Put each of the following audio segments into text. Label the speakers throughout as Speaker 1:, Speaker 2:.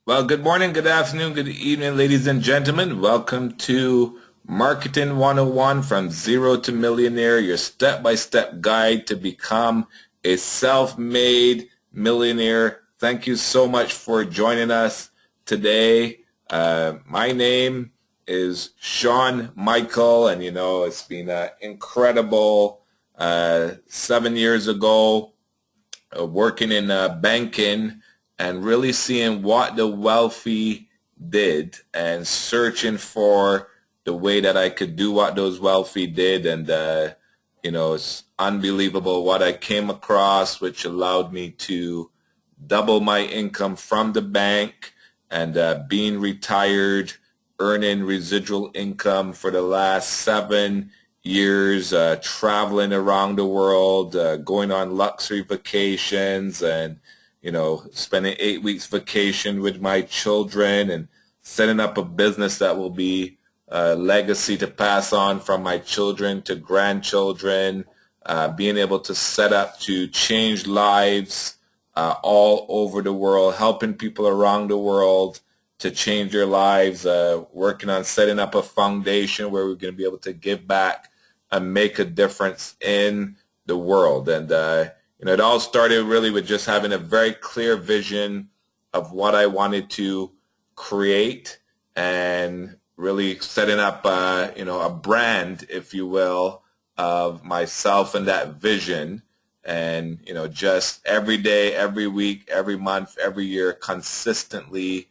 Speaker 1: Well, good morning, good afternoon, good evening, ladies and gentlemen. Welcome to Marketing 101 from Zero to Millionaire, your step-by-step guide to become a self-made millionaire. Thank you so much for joining us today. My name is Sean Michael, and it's been an incredible 7 years ago working in banking and really seeing what the wealthy did and searching for the way that I could do what those wealthy did. And, it's unbelievable what I came across, which allowed me to double my income from the bank and being retired, earning residual income for the last 7 years, traveling around the world, going on luxury vacations and, spending 8 weeks vacation with my children and setting up a business that will be a legacy to pass on from my children to grandchildren, being able to set up to change lives all over the world, helping people around the world to change their lives, working on setting up a foundation where we're going to be able to give back and make a difference in the world. And, it all started really with just having a very clear vision of what I wanted to create and really setting up, a brand, if you will, of myself and that vision. And, just every day, every week, every month, every year, consistently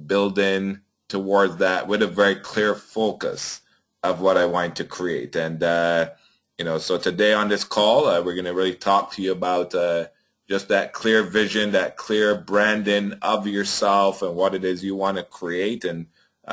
Speaker 1: building towards that with a very clear focus of what I want to create. And, so today on this call, we're going to really talk to you about just that clear vision, that clear branding of yourself and what it is you want to create. And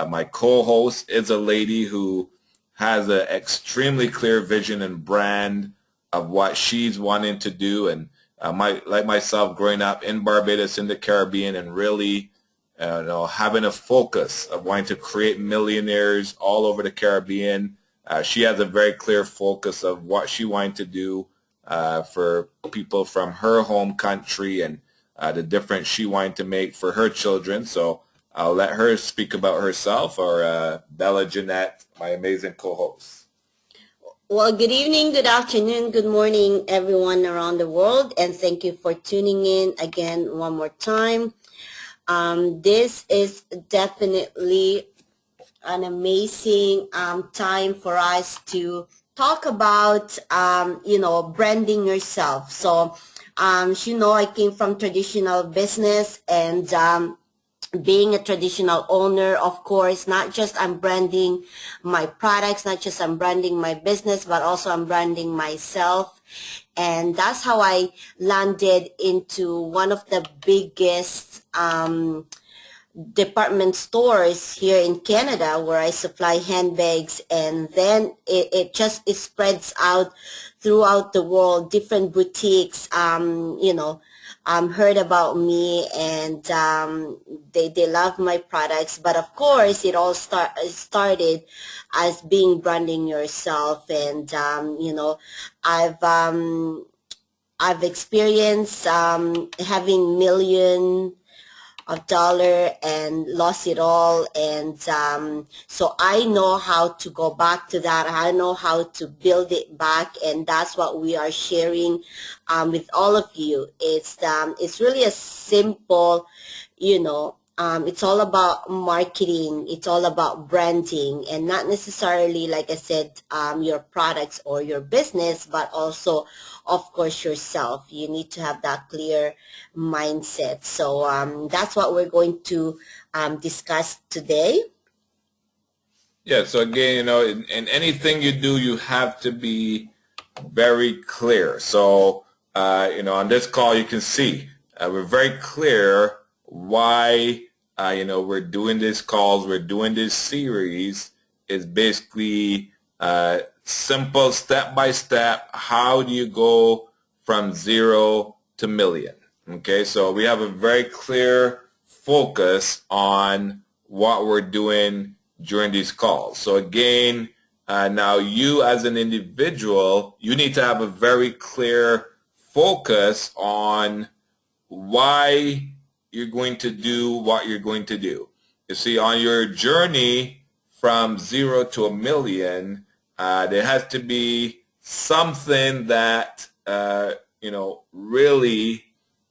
Speaker 1: my co-host is a lady who has an extremely clear vision and brand of what she's wanting to do. And like myself, growing up in Barbados in the Caribbean and really having a focus of wanting to create millionaires all over the Caribbean. She has a very clear focus of what she wanted to do for people from her home country and the difference she wanted to make for her children. So I'll let her speak about herself, or Bella Jeanette, my amazing co-host.
Speaker 2: Well, good evening, good afternoon, good morning, everyone around the world, and thank you for tuning in again one more time. This is definitely an amazing time for us to talk about, branding yourself. So, I came from traditional business and being a traditional owner, of course, not just I'm branding my products, not just I'm branding my business, but also I'm branding myself. And that's how I landed into one of the biggest department stores here in Canada where I supply handbags, and then it spreads out throughout the world. Different boutiques heard about me, and they love my products. But of course it all started as being branding yourself. And I've I've experienced having million of dollar and lost it all. And so I know how to go back to that. I know how to build it back, and that's what we are sharing with all of you. It's really a simple, it's all about marketing. It's all about branding, and not necessarily, like I said, your products or your business, but also, of course, yourself. You need to have that clear mindset. So that's what we're going to discuss today.
Speaker 1: Yeah, so again, in anything you do, you have to be very clear. So, on this call, you can see we're very clear why, we're doing these calls, we're doing this series. Is basically simple step by step. How do you go from zero to million? Okay, so we have a very clear focus on what we're doing during these calls. So again, now you as an individual, you need to have a very clear focus on why you're going to do what you're going to do. You see, on your journey from 0 to a million, there has to be something that, really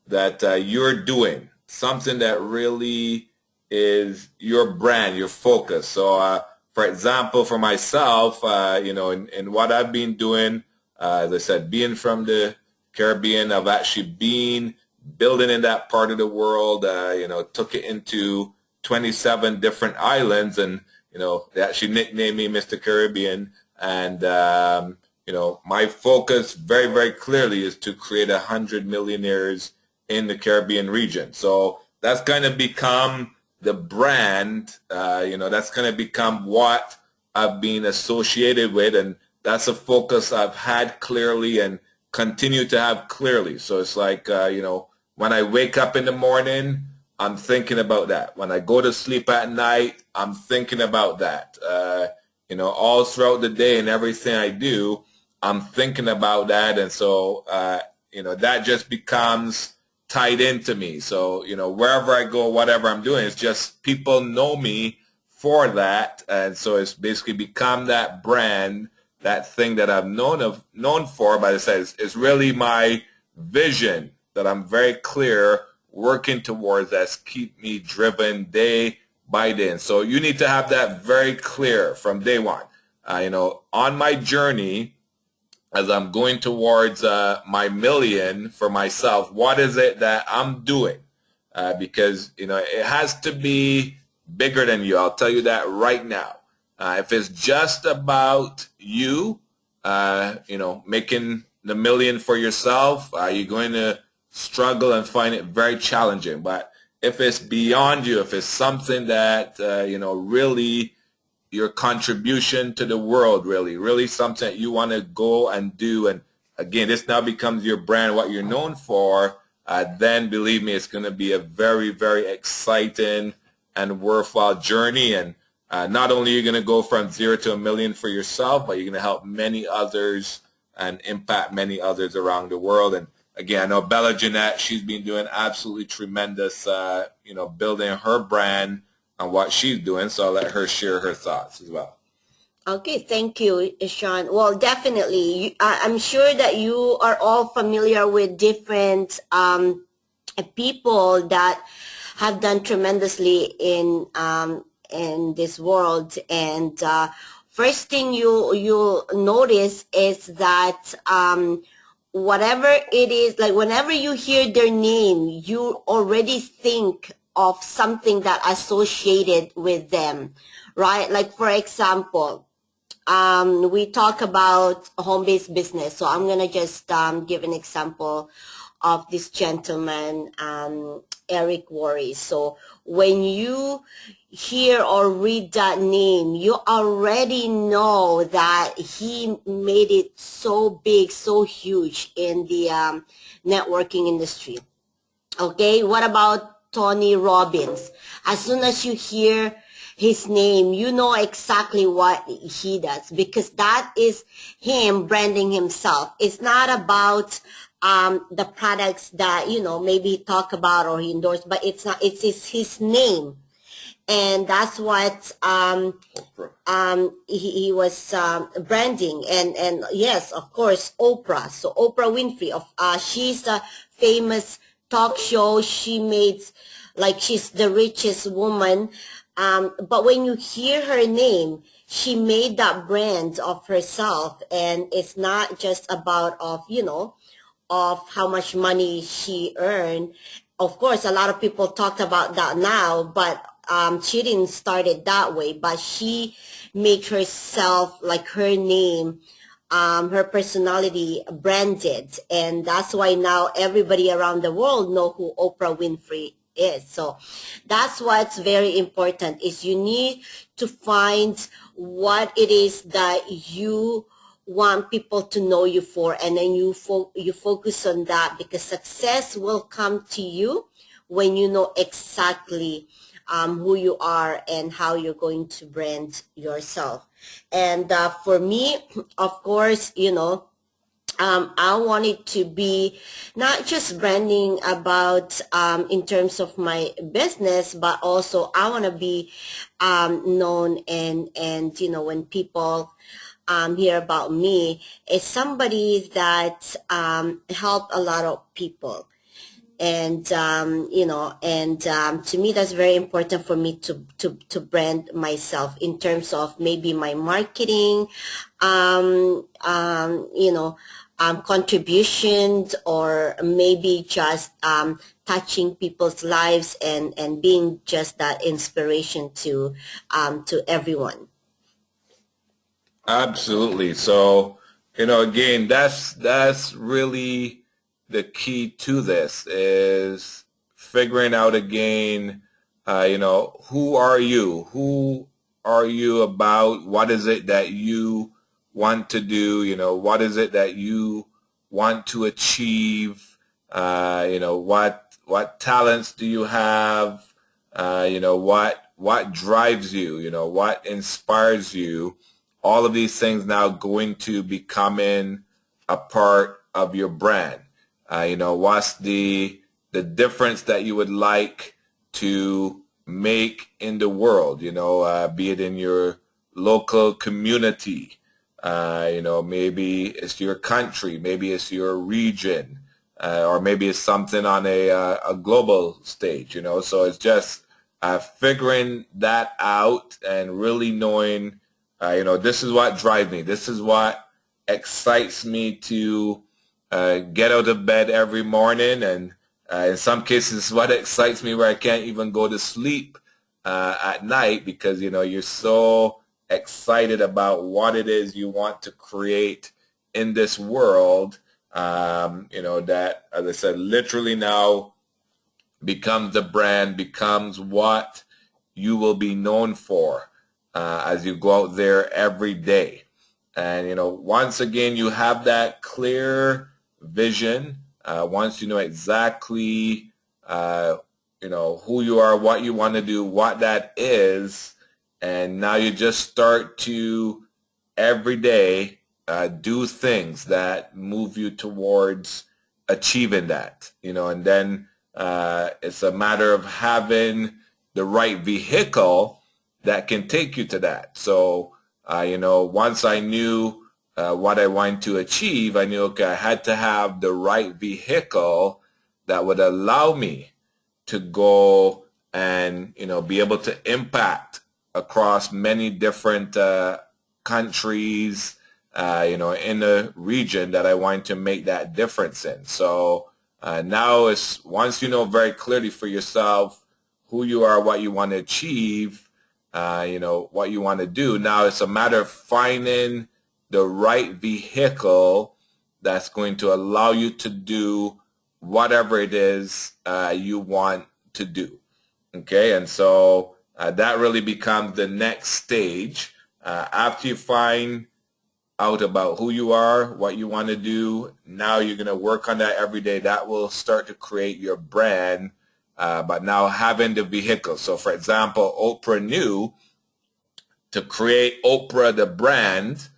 Speaker 1: that you're doing, something that really is your brand, your focus. So, for example, for myself, in what I've been doing, as I said, being from the Caribbean, I've actually been building in that part of the world, took it into 27 different islands, and, they actually nicknamed me Mr. Caribbean. And, my focus very, very clearly is to create 100 millionaires in the Caribbean region. So that's kind of become the brand, that's going to become what I've been associated with. And that's a focus I've had clearly and continue to have clearly. So it's like, when I wake up in the morning, I'm thinking about that. When I go to sleep at night, I'm thinking about that. All throughout the day and everything I do, I'm thinking about that. And so, that just becomes tied into me. So, wherever I go, whatever I'm doing, it's just people know me for that. And so it's basically become that brand, that thing that I'm known for. But it's really my vision that I'm very clear working towards, that's keep me driven day by day. And so you need to have that very clear from day one. On my journey, as I'm going towards my million for myself, what is it that I'm doing? Because, it has to be bigger than you. I'll tell you that right now. If it's just about you, making the million for yourself, you're going to struggle and find it very challenging. But if it's beyond you, if it's something that, really your contribution to the world, really something that you want to go and do, and again, this now becomes your brand, what you're known for, then believe me, it's going to be a very, very exciting and worthwhile journey. And not only are you going to go from 0 to a million for yourself, but you're going to help many others and impact many others around the world. And again, I know Bella Jeanette, she's been doing absolutely tremendous, building her brand and what she's doing. So I'll let her share her thoughts as well.
Speaker 2: Okay, thank you, Sean. Well, definitely. I'm sure that you are all familiar with different people that have done tremendously in this world. And first thing you'll notice is that whatever it is, like whenever you hear their name, you already think of something that associated with them, right? Like, for example, we talk about home-based business. So I'm going to just give an example of this gentleman, Eric Worre. So when you hear or read that name, you already know that he made it so big, so huge in the networking industry. Okay, what about Tony Robbins? As soon as you hear his name, you know exactly what he does, because that is him branding himself. It's not about the products that, maybe he talk about or he endorsed, but it's not, it's his name. And that's what he was branding. And yes, of course, Oprah. So Oprah Winfrey, she's a famous talk show. She made, like, she's the richest woman. But when you hear her name, she made that brand of herself. And it's not just about of how much money she earned. Of course, a lot of people talked about that now, but she didn't start it that way. But she made herself, like her name, her personality branded. And that's why now everybody around the world know who Oprah Winfrey is. So that's what's very important, is you need to find what it is that you want people to know you for, and then you focus on that, because success will come to you when you know exactly who you are and how you're going to brand yourself. And for me, of course, I want it to be not just branding about in terms of my business, but also I want to be known, and when people hear about me, is somebody that helped a lot of people. And to me that's very important for me to brand myself in terms of maybe my marketing, you know, contributions, or maybe just touching people's lives, and being just that inspiration to everyone.
Speaker 1: Absolutely. So, again, that's really the key to this is figuring out again, who are you? Who are you about? What is it that you want to do? What is it that you want to achieve? What talents do you have? What drives you? What inspires you? All of these things now going to becoming a part of your brand. What's the difference that you would like to make in the world? Be it in your local community. Maybe it's your country, maybe it's your region, or maybe it's something on a global stage. So it's just figuring that out and really knowing. This is what drives me. This is what excites me to get out of bed every morning. And in some cases, it's what excites me where I can't even go to sleep at night because, you're so excited about what it is you want to create in this world, that, as I said, literally now becomes the brand, becomes what you will be known for as you go out there every day. And, once again, you have that clear vision. Once you know exactly, who you are, what you want to do, what that is, and now you just start to every day do things that move you towards achieving that, and then it's a matter of having the right vehicle that can take you to that. So, once I knew what I wanted to achieve, I knew, okay, I had to have the right vehicle that would allow me to go and, be able to impact across many different countries, in the region that I wanted to make that difference in. So now it's once you know very clearly for yourself who you are, what you want to achieve, what you want to do. Now it's a matter of finding the right vehicle that's going to allow you to do whatever it is you want to do. Okay, and so that really becomes the next stage. After you find out about who you are, what you want to do, now you're going to work on that every day. That will start to create your brand, but now having the vehicle. So, for example, Oprah knew to create Oprah the brand,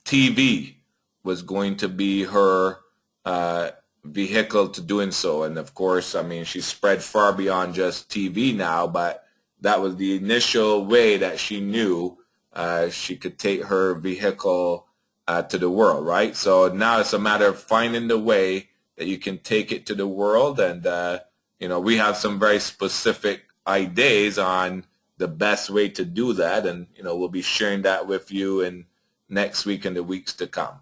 Speaker 1: TV was going to be her vehicle to doing so. And of course, I mean, she's spread far beyond just TV now, but that was the initial way that she knew she could take her vehicle to the world, right? So now it's a matter of finding the way that you can take it to the world. And, we have some very specific ideas on the best way to do that. And, we'll be sharing that with you in next week and the weeks to come.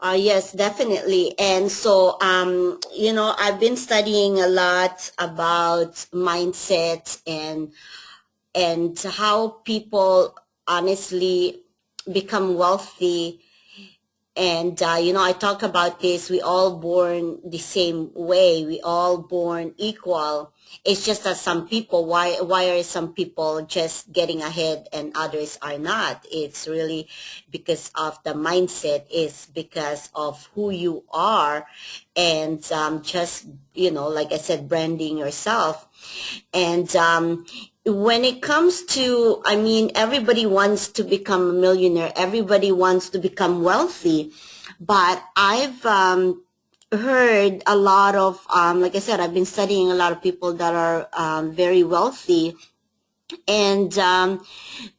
Speaker 2: Yes, definitely. And so, I've been studying a lot about mindset and how people honestly become wealthy. And, I talk about this. We all born the same way. We all born equal. It's just that some people, why are some people just getting ahead and others are not? It's really because of the mindset, it's because of who you are, and just, like I said, branding yourself. And when it comes to, I mean, everybody wants to become a millionaire. Everybody wants to become wealthy. But I've heard a lot of, like I said, I've been studying a lot of people that are very wealthy. And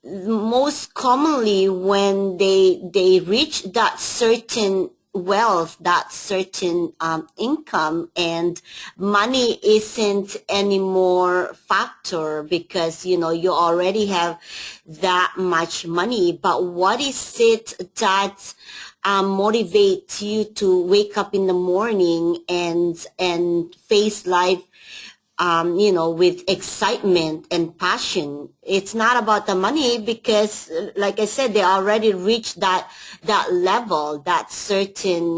Speaker 2: most commonly, when they reach that certain wealth, that certain income, and money isn't anymore factor, because you already have that much money. But what is it that motivates you to wake up in the morning and face life with excitement and passion? It's not about the money, because, like I said, they already reached that level, that certain,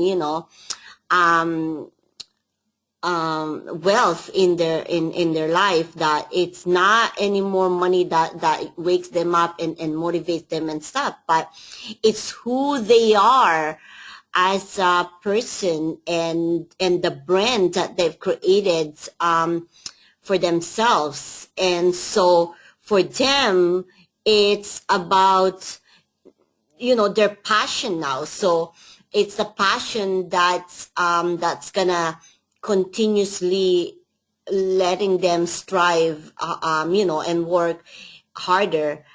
Speaker 2: wealth in their life, that it's not any more money that wakes them up and motivates them and stuff, but it's who they are as a person, and the brand that they've created for themselves. And so for them, it's about their passion now. So it's the passion that's gonna continuously letting them strive, and work harder.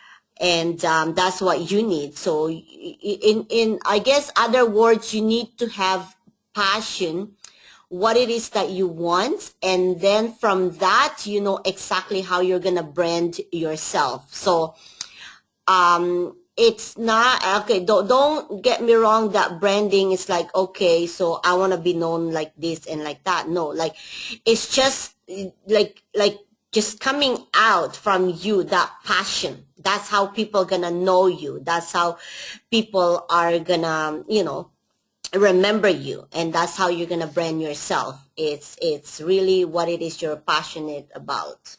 Speaker 2: And that's what you need. So in I guess other words, you need to have passion, what it is that you want, and then from that, exactly how you're gonna brand yourself. So it's not okay. Don't get me wrong, that branding is like, okay, so I want to be known like this and like that. No, like, it's just like just coming out from you, that passion. That's how people gonna know you. That's how people are gonna remember you, and that's how you're gonna brand yourself. It's really what it is you're passionate about.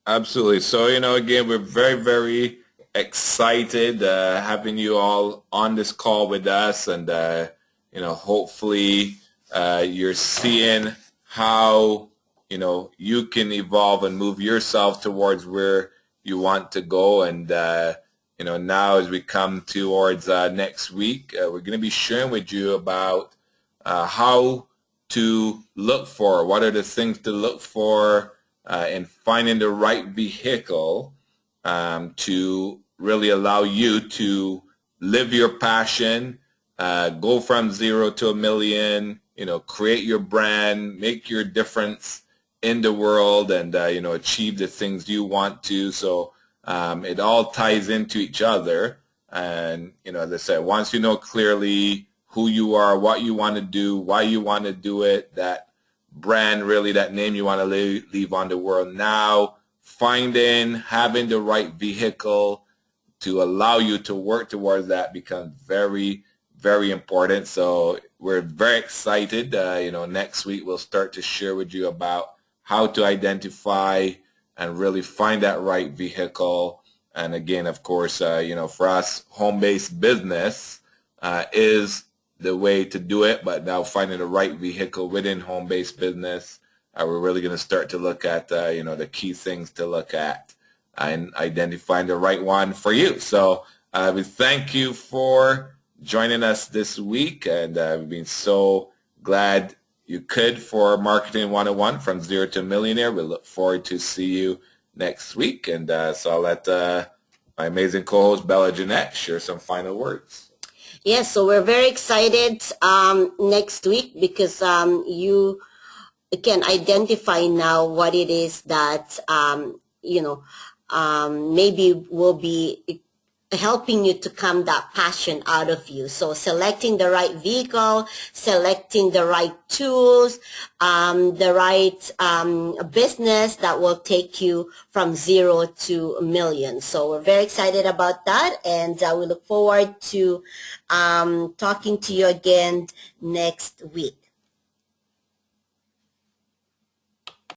Speaker 1: Absolutely. So, again, we're very, very excited having you all on this call with us. And, hopefully you're seeing how, you can evolve and move yourself towards where you want to go. And, now as we come towards next week, we're going to be sharing with you about how to look for, what are the things to look for in finding the right vehicle to really allow you to live your passion, go from 0 to 1,000,000, create your brand, make your difference in the world, and, achieve the things you want to. So it all ties into each other. And, as I said, once you know clearly who you are, what you want to do, why you want to do it, that brand, really, that name you want to leave on the world, now having the right vehicle to allow you to work towards that becomes very, very important. So we're very excited. Next week we'll start to share with you about how to identify and really find that right vehicle. And again, of course, for us, home-based business is the way to do it, but now finding the right vehicle within home-based business, we're really going to start to look at, the key things to look at and identifying the right one for you. So we thank you for joining us this week, and we've been so glad you could for Marketing 101 from 0 to Millionaire. We look forward to see you next week. And so I'll let my amazing co-host Bella Jeanette share some final words.
Speaker 2: Yes, so we're very excited next week, because you can identify now what it is that maybe will be helping you to come that passion out of you. So selecting the right vehicle, selecting the right tools, the right business that will take you from 0 to 1,000,000. So we're very excited about that, and we look forward to talking to you again next week.